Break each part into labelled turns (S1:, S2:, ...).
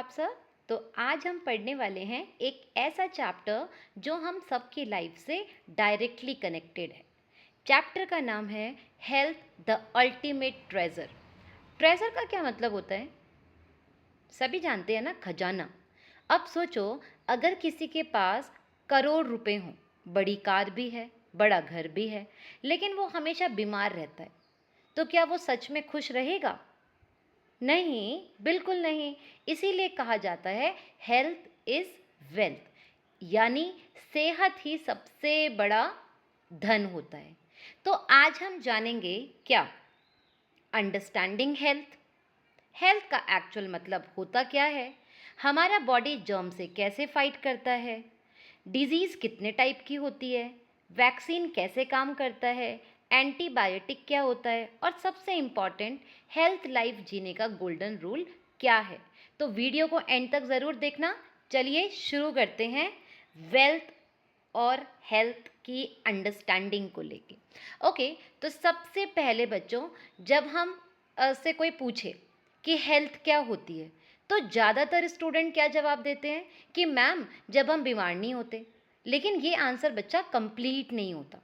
S1: आप सब। तो आज हम पढ़ने वाले हैं एक ऐसा चैप्टर जो हम सबकी लाइफ से डायरेक्टली कनेक्टेड है। चैप्टर का नाम है health the ultimate treasure. Treasure का क्या मतलब होता है? सभी जानते हैं ना, खजाना। अब सोचो, अगर किसी के पास करोड़ रुपए हों, बड़ी कार भी है, बड़ा घर भी है, लेकिन वो हमेशा बीमार रहता है, तो क्या वो सच में खुश रहेगा? नहीं, बिल्कुल नहीं। इसीलिए कहा जाता है हेल्थ इज़ वेल्थ, यानी सेहत ही सबसे बड़ा धन होता है। तो आज हम जानेंगे क्या अंडरस्टैंडिंग हेल्थ। हेल्थ का एक्चुअल मतलब होता क्या है, हमारा बॉडी जर्म से कैसे फाइट करता है, डिजीज़ कितने टाइप की होती है, वैक्सीन कैसे काम करता है, एंटीबायोटिक क्या होता है, और सबसे इम्पॉर्टेंट, हेल्थ लाइफ जीने का गोल्डन रूल क्या है। तो वीडियो को एंड तक ज़रूर देखना। चलिए शुरू करते हैं वेल्थ और हेल्थ की अंडरस्टैंडिंग को लेके। ओके, तो सबसे पहले बच्चों, जब हम से कोई पूछे कि हेल्थ क्या होती है, तो ज़्यादातर स्टूडेंट क्या जवाब देते हैं कि मैम, जब हम बीमार नहीं होते। लेकिन ये आंसर बच्चा कंप्लीट नहीं होता।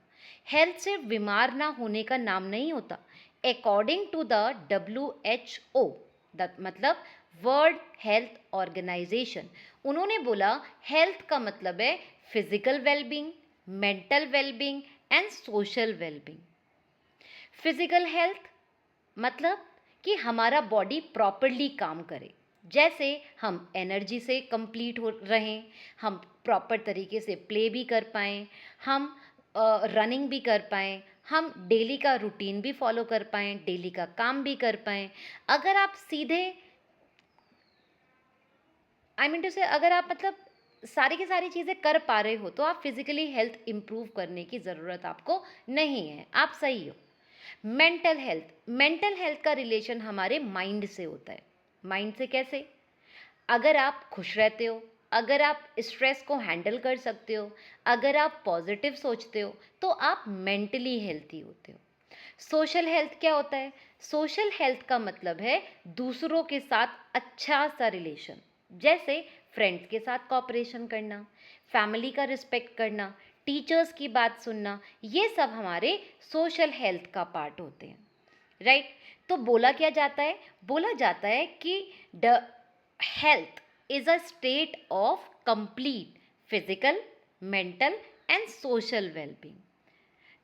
S1: हेल्थ सिर्फ बीमार ना होने का नाम नहीं होता। अकॉर्डिंग टू द WHO, मतलब वर्ल्ड हेल्थ ऑर्गेनाइजेशन, उन्होंने बोला हेल्थ का मतलब है physical wellbeing, mental wellbeing and social wellbeing. Physical health मतलब कि हमारा बॉडी प्रॉपरली काम करे, जैसे हम एनर्जी से कंप्लीट हो रहें, हम प्रॉपर तरीके से प्ले भी कर पाएँ, हम रनिंग भी कर पाएँ, हम डेली का रूटीन भी फॉलो कर पाएँ, डेली का काम भी कर पाएँ। अगर आप सीधे टू से अगर आप मतलब सारी की सारी चीज़ें कर पा रहे हो, तो आप फिजिकली हेल्थ इम्प्रूव करने की ज़रूरत आपको नहीं है, आप सही हो। मेंटल हेल्थ का रिलेशन हमारे माइंड से होता है। माइंड से कैसे? अगर आप खुश रहते हो, अगर आप स्ट्रेस को हैंडल कर सकते हो, अगर आप पॉजिटिव सोचते हो, तो आप मेंटली हेल्थी होते हो। सोशल हेल्थ क्या होता है? सोशल हेल्थ का मतलब है दूसरों के साथ अच्छा सा रिलेशन, जैसे फ्रेंड्स के साथ कॉपरेशन करना, फैमिली का रिस्पेक्ट करना, टीचर्स की बात सुनना, ये सब हमारे सोशल हेल्थ का पार्ट होते हैं, राइट? तो बोला क्या जाता है? बोला जाता है कि the health is a state of complete physical, mental and social well-being,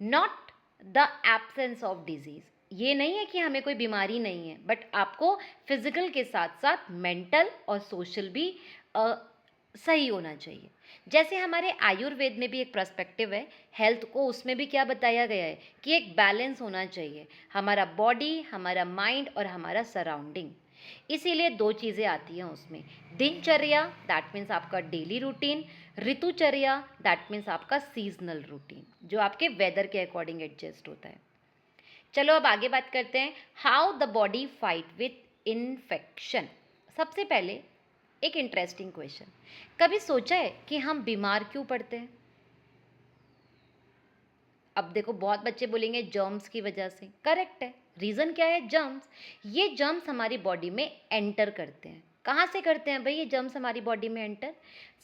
S1: not the absence of disease। ये नहीं है कि हमें कोई बीमारी नहीं है, बट आपको फिजिकल के साथ साथ मेंटल और सोशल भी सही होना चाहिए। जैसे हमारे आयुर्वेद में भी एक पर्सपेक्टिव है हेल्थ को, उसमें भी क्या बताया गया है कि एक बैलेंस होना चाहिए, हमारा बॉडी, हमारा माइंड और हमारा सराउंडिंग। इसीलिए दो चीज़ें आती हैं उसमें, दिनचर्या दैट मीन्स आपका डेली रूटीन, ऋतुचर्या दैट मीन्स आपका सीजनल रूटीन, जो आपके वेदर के अकॉर्डिंग एडजस्ट होता है। चलो अब आगे बात करते हैं how the body fight with infection. सबसे पहले एक इंटरेस्टिंग क्वेश्चन, कभी सोचा है कि हम बीमार क्यों पड़ते हैं? अब देखो, बहुत बच्चे बोलेंगे जर्म्स की वजह से। करेक्ट है। रीज़न क्या है? जर्म्स। ये जर्म्स हमारी बॉडी में एंटर करते हैं। कहाँ से करते हैं भाई ये जर्म्स हमारी बॉडी में एंटर?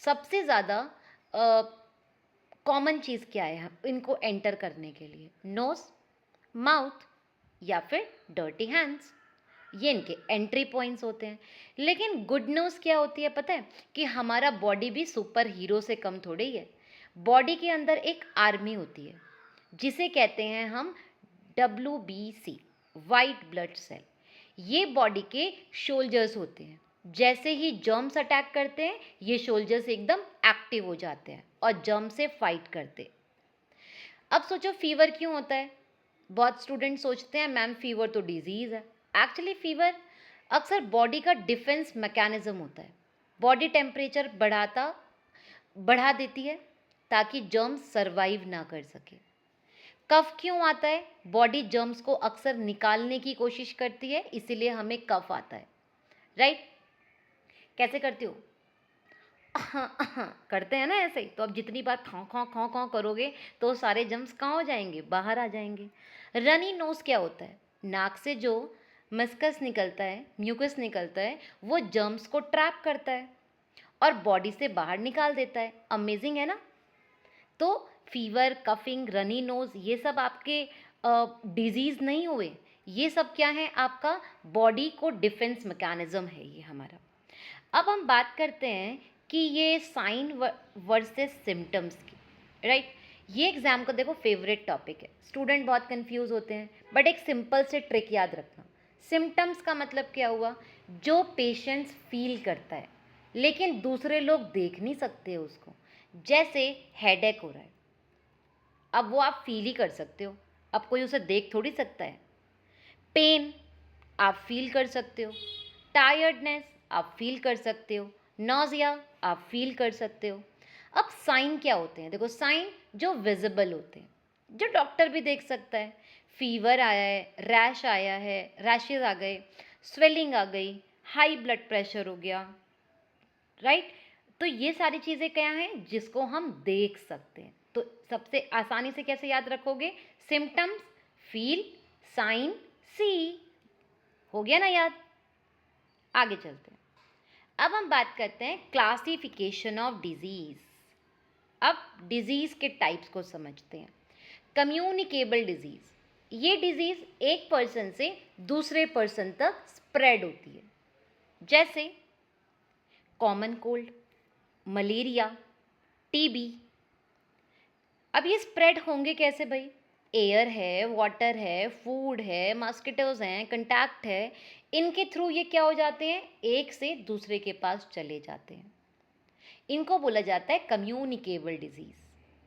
S1: सबसे ज़्यादा कॉमन चीज़ क्या है इनको एंटर करने के लिए? नोज़, माउथ या फिर डर्टी हैंड्स। ये इनके एंट्री पॉइंट्स होते हैं। लेकिन गुड न्यूज़ क्या होती है पता है? कि हमारा बॉडी भी सुपर हीरो से कम थोड़ी ही है। बॉडी के अंदर एक आर्मी होती है, जिसे कहते हैं हम WBC, वाइट ब्लड सेल। ये बॉडी के सोल्जर्स होते हैं। जैसे ही जर्म्स अटैक करते हैं, ये सोल्जर्स एकदम एक्टिव हो जाते हैं और जर्म से फाइट करते हैं। अब सोचो फीवर क्यों होता है? बहुत स्टूडेंट सोचते हैं मैम फीवर तो डिजीज़ है। एक्चुअली फीवर अक्सर बॉडी का डिफेंस मैकेनिज्म होता है। बॉडी टेम्परेचर बढ़ा देती है ताकि जर्म्स सरवाइव ना कर सके। कफ क्यों आता है? बॉडी जर्म्स को अक्सर निकालने की कोशिश करती है, इसीलिए हमें कफ आता है, राइट? कैसे करते हो? करते हैं ना ऐसे ही। तो अब जितनी बार खाँ खाँ खाँ खाँ करोगे तो सारे जर्म्स कहाँ हो जाएंगे? बाहर आ जाएंगे। रनी नोज क्या होता है? नाक से जो मस्कस निकलता है, म्यूकस निकलता है, वो जर्म्स को ट्रैप करता है और बॉडी से बाहर निकाल देता है। अमेजिंग है ना? तो फीवर, कफिंग, रनी नोज, ये सब आपके डिजीज़ नहीं हुए, ये सब क्या है? आपका बॉडी को डिफेंस मैकेनिज्म है ये हमारा। अब हम बात करते हैं कि ये साइन वर्सेस सिम्टम्स की, राइट? ये एग्जाम का देखो फेवरेट टॉपिक है, स्टूडेंट बहुत कंफ्यूज होते हैं, बट एक सिंपल से ट्रिक याद रखना। सिम्टम्स का मतलब क्या हुआ? जो पेशेंट्स फील करता है लेकिन दूसरे लोग देख नहीं सकते उसको। जैसे हेडेक हो रहा है, अब वो आप फील ही कर सकते हो, अब कोई उसे देख थोड़ी सकता है। पेन आप फील कर सकते हो, टायर्डनेस आप फील कर सकते हो, नॉजिया आप फील कर सकते हो। अब साइन क्या होते हैं? देखो, साइन जो विजिबल होते हैं, जो डॉक्टर भी देख सकता है। फीवर आया है, रैश आया है, रैशेज आ गए, स्वेलिंग आ गई, हाई ब्लड प्रेशर हो गया, राइट? तो ये सारी चीज़ें क्या हैं जिसको हम देख सकते हैं। तो सबसे आसानी से कैसे याद रखोगे? सिम्टम्स, फील, साइन, सी। हो गया ना याद? आगे चलते हैं। अब हम बात करते हैं क्लासिफिकेशन ऑफ डिजीज। अब डिजीज के टाइप्स को समझते हैं। कम्युनिकेबल डिजीज, ये डिजीज एक पर्सन से दूसरे पर्सन तक स्प्रेड होती है। जैसे कॉमन कोल्ड, मलेरिया, टीबी। अब ये स्प्रेड होंगे कैसे भाई? एयर है, वाटर है, फूड है, मॉस्किटोज हैं, कंटैक्ट है, इनके थ्रू ये क्या हो जाते हैं? एक से दूसरे के पास चले जाते हैं। इनको बोला जाता है communicable disease,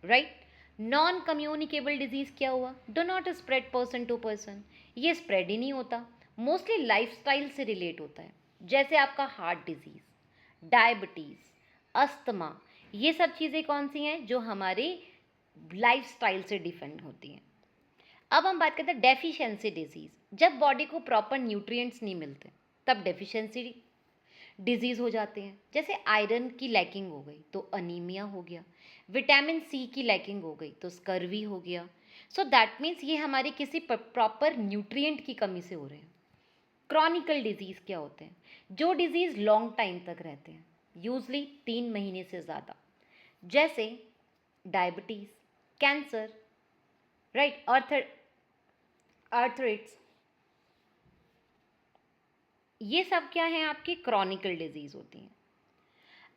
S1: right? Non communicable disease क्या हुआ? Do not spread person to person, ये स्प्रेड ही नहीं होता, मोस्टली लाइफस्टाइल से रिलेट होता है। जैसे आपका हार्ट डिजीज, डायबिटीज, अस्थमा, ये सब चीज़ें कौन सी हैं? जो हमारे लाइफस्टाइल से डिपेंड होती हैं। अब हम बात करते हैं डेफिशिएंसी डिजीज। जब बॉडी को प्रॉपर न्यूट्रिएंट्स नहीं मिलते तब डेफिशिएंसी डिजीज़ हो जाते हैं। जैसे आयरन की लैकिंग हो गई तो अनीमिया हो गया, विटामिन सी की लैकिंग हो गई तो स्कर्वी हो गया। सो दैट मीन्स ये हमारी किसी प्रॉपर न्यूट्रिएंट की कमी से हो रहे हैं। क्रॉनिकल डिजीज़ क्या होते हैं? जो डिजीज़ लॉन्ग टाइम तक रहते हैं, यूजली 3 महीने से ज़्यादा। जैसे डायबिटीज़, कैंसर, राइट, आर्थराइट्स, ये सब क्या हैं? आपकी क्रॉनिकल डिजीज़ होती हैं।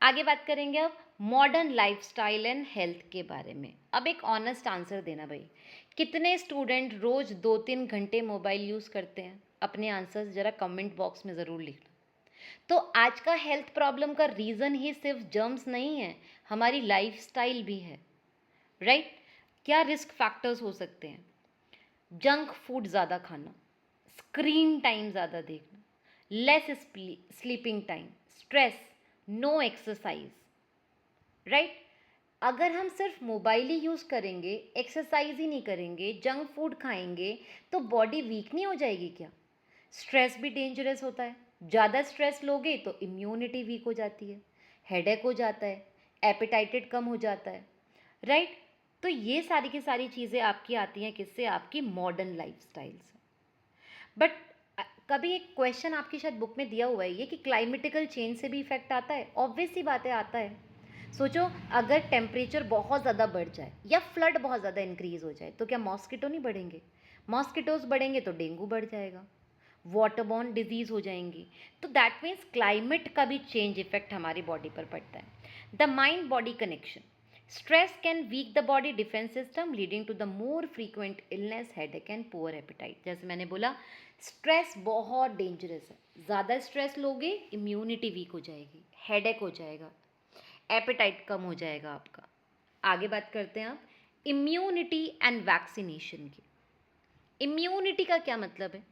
S1: आगे बात करेंगे अब मॉडर्न लाइफस्टाइल एंड हेल्थ के बारे में। अब एक ऑनेस्ट आंसर देना भाई, कितने स्टूडेंट रोज़ 2-3 घंटे मोबाइल यूज़ करते हैं? अपने आंसर्स ज़रा कमेंट बॉक्स में ज़रूर लिखना। तो आज का हेल्थ प्रॉब्लम का रीज़न ही सिर्फ जर्म्स नहीं है, हमारी लाइफस्टाइल भी है, राइट? क्या रिस्क फैक्टर्स हो सकते हैं? जंक फूड ज़्यादा खाना, स्क्रीन टाइम ज़्यादा देखना, less sleeping time, stress, no exercise, right? अगर हम सिर्फ मोबाइल ही यूज़ करेंगे, एक्सरसाइज ही नहीं करेंगे, जंक फूड खाएंगे, तो बॉडी वीक नहीं हो जाएगी क्या? स्ट्रेस भी डेंजरस होता है, ज़्यादा स्ट्रेस लोगे तो इम्यूनिटी वीक हो जाती है, हेडेक हो जाता है, एपेटाइटेड कम हो जाता है, राइट? तो ये सारी की सारी चीज़ें आपकी आती हैं किससे? आपकी मॉडर्न लाइफस्टाइल से। बट कभी एक क्वेश्चन आपकी शायद बुक में दिया हुआ है ये कि क्लाइमेटिकल चेंज से भी इफेक्ट आता है। ऑब्वियस सी बात है, आता है। सोचो, अगर टेम्परेचर बहुत ज़्यादा बढ़ जाए या फ्लड बहुत ज़्यादा इंक्रीज हो जाए तो क्या मॉस्किटो नहीं बढ़ेंगे? मॉस्किटोज बढ़ेंगे तो डेंगू बढ़ जाएगा, वाटरबॉर्न डिजीज़ हो जाएंगी। तो दैट मीन्स क्लाइमेट का भी चेंज इफेक्ट हमारी बॉडी पर पड़ता है। The mind body connection, stress can weak the body defense system leading to the more frequent illness, headache and poor appetite. जैसे मैंने बोला, स्ट्रेस बहुत डेंजरस है, ज़्यादा स्ट्रेस लोगे इम्यूनिटी वीक हो जाएगी, हेडेक हो जाएगा, एपेटाइट कम हो जाएगा आपका। आगे बात करते हैं आप इम्यूनिटी एंड वैक्सीनेशन की। इम्यूनिटी का क्या मतलब है?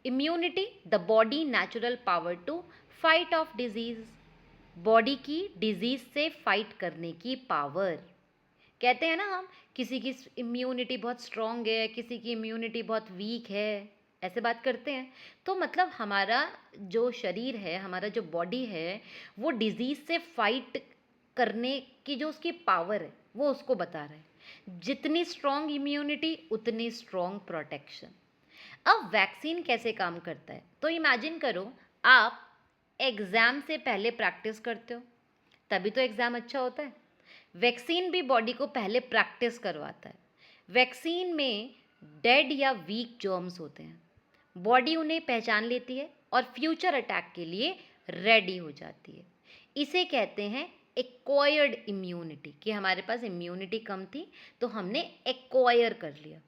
S1: Immunity, the body natural power to fight off disease, body की डिजीज से फाइट करने की पावर। कहते हैं ना हम, किसी की इम्यूनिटी बहुत स्ट्रांग है, किसी की इम्यूनिटी बहुत वीक है, ऐसे बात करते हैं। तो मतलब हमारा जो शरीर है, हमारा जो बॉडी है, वो डिजीज़ से फाइट करने की जो उसकी पावर है वो उसको बता रहा है। जितनी स्ट्रांग इम्यूनिटी उतनी स्ट्रांग प्रोटेक्शन। अब वैक्सीन कैसे काम करता है, तो इमेजिन करो आप एग्ज़ाम से पहले प्रैक्टिस करते हो, तभी तो एग्ज़ाम अच्छा होता है। वैक्सीन भी बॉडी को पहले प्रैक्टिस करवाता है। वैक्सीन में डेड या वीक जर्म्स होते हैं, बॉडी उन्हें पहचान लेती है और फ्यूचर अटैक के लिए रेडी हो जाती है। इसे कहते हैं एक्वायर्ड इम्यूनिटी, कि हमारे पास इम्यूनिटी कम थी तो हमने एक्वायर कर लिया।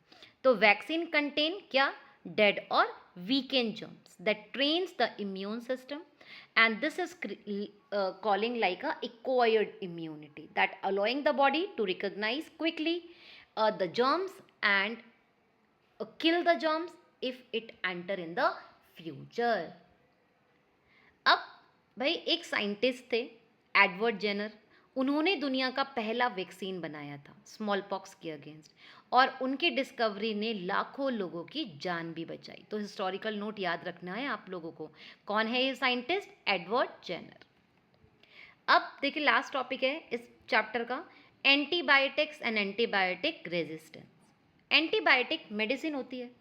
S1: तो वैक्सीन कंटेन क्या, डेड और weakened germs that trains the immune system, and this is calling like a acquired immunity that allowing the body to recognize quickly the germs and kill the germs if it enter in the future. अब भाई एक scientist थे Edward Jenner, उन्होंने दुनिया का पहला vaccine बनाया था स्मॉल पॉक्स के अगेंस्ट, और उनकी डिस्कवरी ने लाखों लोगों की जान भी बचाई। तो हिस्टोरिकल नोट याद रखना है आप लोगों को, कौन है ये साइंटिस्ट, एडवर्ड जेनर। अब देखिए लास्ट टॉपिक है इस चैप्टर का, antibiotics and antibiotic resistance. Antibiotic medicine होती है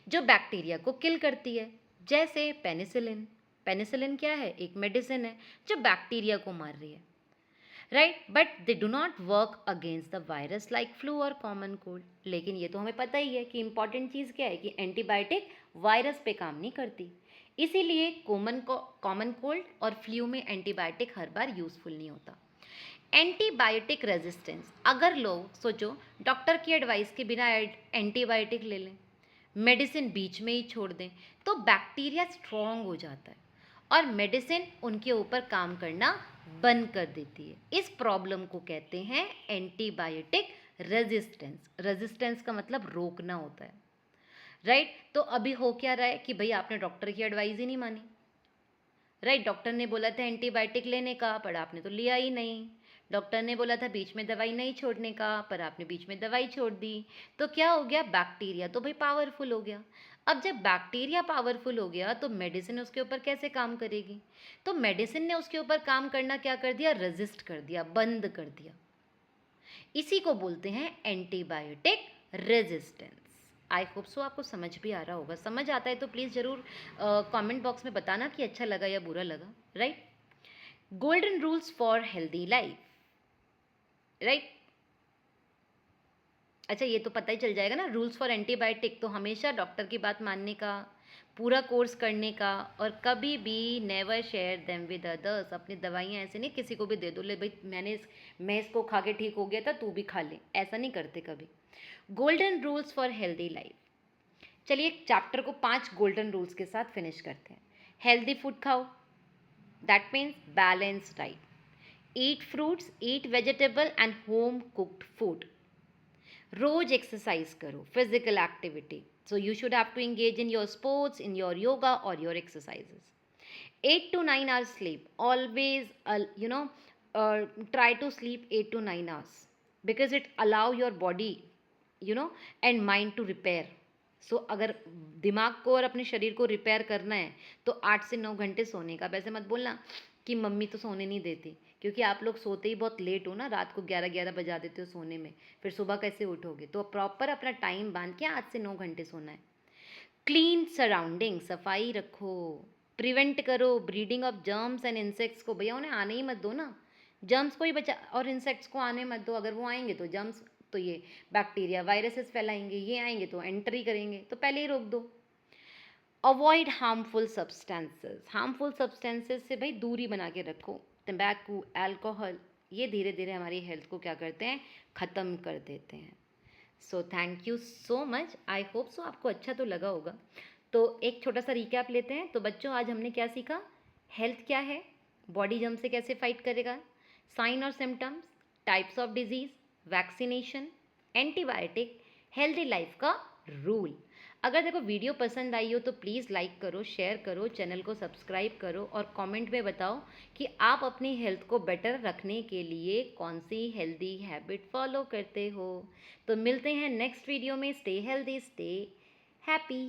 S1: जो बैक्टीरिया को किल करती है, जैसे पेनिसिलिन। पेनिसिलिन क्या है, एक मेडिसिन है जो बैक्टीरिया को मार रही है, right, but they do not work against the virus like flu और कॉमन कोल्ड। लेकिन ये तो हमें पता ही है कि इंपॉर्टेंट चीज़ क्या है, कि एंटीबायोटिक वायरस पे काम नहीं करती, इसीलिए कॉमन कोल्ड और फ्लू में एंटीबायोटिक हर बार यूज़फुल नहीं होता। एंटीबायोटिक रेजिस्टेंस, अगर लोग सोचो डॉक्टर की एडवाइस के बिना एंटीबायोटिक ले लें, मेडिसिन बीच में ही छोड़ दें, तो बैक्टीरिया स्ट्रॉन्ग हो जाता है और मेडिसिन उनके ऊपर काम करना बंद कर देती है। इस प्रॉब्लम को कहते हैं एंटीबायोटिक रेजिस्टेंस। रेजिस्टेंस का मतलब रोकना होता है, राइट। तो अभी हो क्या रहा है कि भाई आपने डॉक्टर की एडवाइस ही नहीं मानी, राइट। डॉक्टर ने बोला था एंटीबायोटिक लेने का, पर आपने तो लिया ही नहीं। डॉक्टर ने बोला था बीच में दवाई नहीं छोड़ने का, पर आपने बीच में दवाई छोड़ दी। तो क्या हो गया, बैक्टीरिया तो भाई पावरफुल हो गया। अब जब बैक्टीरिया पावरफुल हो गया तो मेडिसिन उसके ऊपर कैसे काम करेगी, तो मेडिसिन ने उसके ऊपर काम करना क्या कर दिया, रेजिस्ट कर दिया, बंद कर दिया। इसी को बोलते हैं antibiotic resistance. I hope so आपको समझ भी आ रहा होगा। समझ आता है तो प्लीज़ ज़रूर कमेंट बॉक्स में बताना कि अच्छा लगा या बुरा लगा, right. Golden rules for healthy life, right. अच्छा ये तो पता ही चल जाएगा ना, रूल्स फॉर एंटीबायोटिक, तो हमेशा डॉक्टर की बात मानने का, पूरा कोर्स करने का, और कभी भी never share them with others. अपनी दवाइयाँ ऐसे नहीं किसी को भी दे दो, ले भाई मैं इसको खा के ठीक हो गया था तू भी खा ले, ऐसा नहीं करते कभी। Golden rules for healthy life. चलिए चैप्टर को 5 गोल्डन रूल्स के साथ फिनिश करते हैं। हेल्दी फूड खाओ, that means balance diet. Eat fruits, eat vegetable and home cooked food. रोज एक्सरसाइज करो, physical activity, so you should have to engage in your sports, in your yoga or your exercises. 8 to 9 hours sleep, always try to sleep 8 to 9 hours because it allow your body and mind to repair. सो अगर दिमाग को और अपने शरीर को repair करना है तो 8 से 9 घंटे सोने का। वैसे मत बोलना कि मम्मी तो सोने नहीं देती, क्योंकि आप लोग सोते ही बहुत लेट हो ना, रात को 11 बजा देते हो सोने में, फिर सुबह कैसे उठोगे। तो प्रॉपर अपना टाइम बांध के 8 से 9 घंटे सोना है। क्लीन सराउंडिंग, सफाई रखो। प्रिवेंट करो breeding of germs and insects को, भैया उन्हें आने ही मत दो ना, जर्म्स को ही बचा और इंसेक्ट्स को आने मत दो। अगर वो आएंगे तो जर्म्स, तो ये बैक्टीरिया वायरसेस फैलाएंगे, ये आएंगे तो एंट्री करेंगे, तो पहले ही रोक दो। Avoid harmful substances, harmful substances से भाई दूरी बना के रखो। तंबाकू, अल्कोहल, ये धीरे धीरे हमारी हेल्थ को क्या करते हैं, ख़त्म कर देते हैं। So thank you so much, I hope so आपको अच्छा तो लगा होगा। तो एक छोटा सा रिकैप लेते हैं। तो बच्चों आज हमने क्या सीखा, हेल्थ क्या है, बॉडी जर्म से कैसे फाइट करेगा, साइन और symptoms, types of disease, vaccination, antibiotic, healthy life का रूल। अगर देखो वीडियो पसंद आई हो तो प्लीज़ लाइक करो, शेयर करो, चैनल को सब्सक्राइब करो और कमेंट में बताओ कि आप अपनी हेल्थ को बेटर रखने के लिए कौन सी हेल्दी हैबिट फॉलो करते हो। तो मिलते हैं नेक्स्ट वीडियो में। Stay healthy, stay happy.